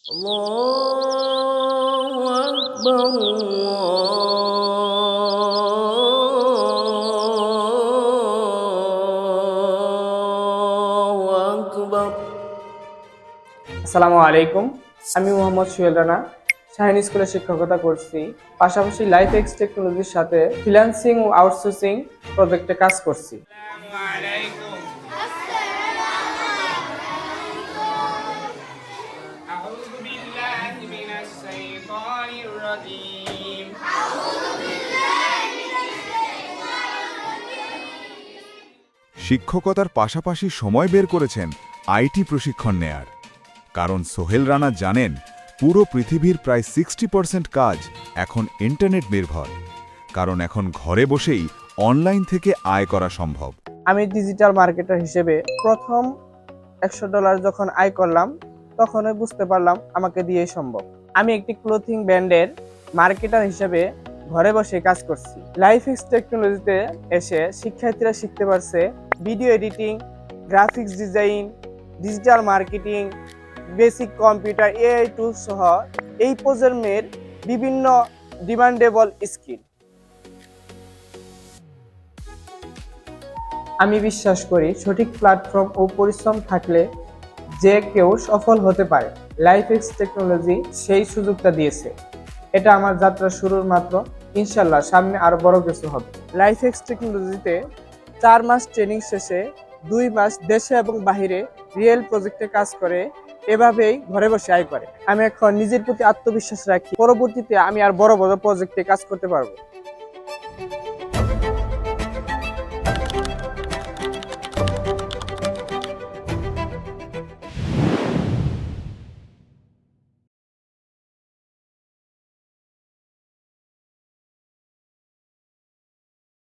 الله أكبر الله أكبر। আসসালামু আলাইকুম। আমি মোহাম্মদ সোহেল রানা শাহিন স্কুলে শিক্ষকতা করছি। পাশাপাশি লাইফ এক্স টেকনোলজির সাথে ফ্রিল্যান্সিং ও আউটসোর্সিং প্রজেক্টে কাজ করছি। أعوذ بالله من الشيطان الرجيم শিক্ষকতার পাশাপাশি সময় বের করেছেন আইটি প্রশিক্ষণ নেয়ার। কারণ সোহেল রানা জানেন পুরো পৃথিবীর প্রায় 60% কাজ এখন ইন্টারনেট নির্ভর। কারণ এখন ঘরে বসেই অনলাইন থেকে আয় করা সম্ভব। আমি ডিজিটাল মার্কেটার হিসেবে প্রথম $100 যখন আয় করলাম তখনই বুঝতে পারলাম আমাকে দিয়েই সম্ভব। আমি একটি ক্লোথিং ব্র্যান্ডের মার্কেটার হিসেবে ঘরে বসে কাজ করছি। লাইফ এক্স টেকনোলজিতে এসে শিক্ষার্থীরা শিখতে পারছে video editing, graphics design, digital marketing, basic computer, AI টুল সহ এই প্রজন্মের বিভিন্ন ডিমান্ডেবল স্কিল। আমি বিশ্বাস করি সঠিক প্ল্যাটফর্ম ও পরিশ্রম থাকলে যে কেউ সফল হতে পারে। লাইফ এক্স টেকনোলজি সেই সুযোগটা দিয়েছে। এটা আমার যাত্রা শুরুর মাত্র, ইনশাল্লাহ সামনে আরো বড় কিছু হবে। লাইফ এক্স টেকনোলজিতে 4 মাস ট্রেনিং শেষে 2 মাস দেশে এবং বাহিরে রিয়েল প্রজেক্টে কাজ করে এভাবেই ঘরে বসে আয় করে। আমি এখন নিজের প্রতি আত্মবিশ্বাস রাখি, পরবর্তীতে আমি আর বড় বড় প্রজেক্টে কাজ করতে পারবো।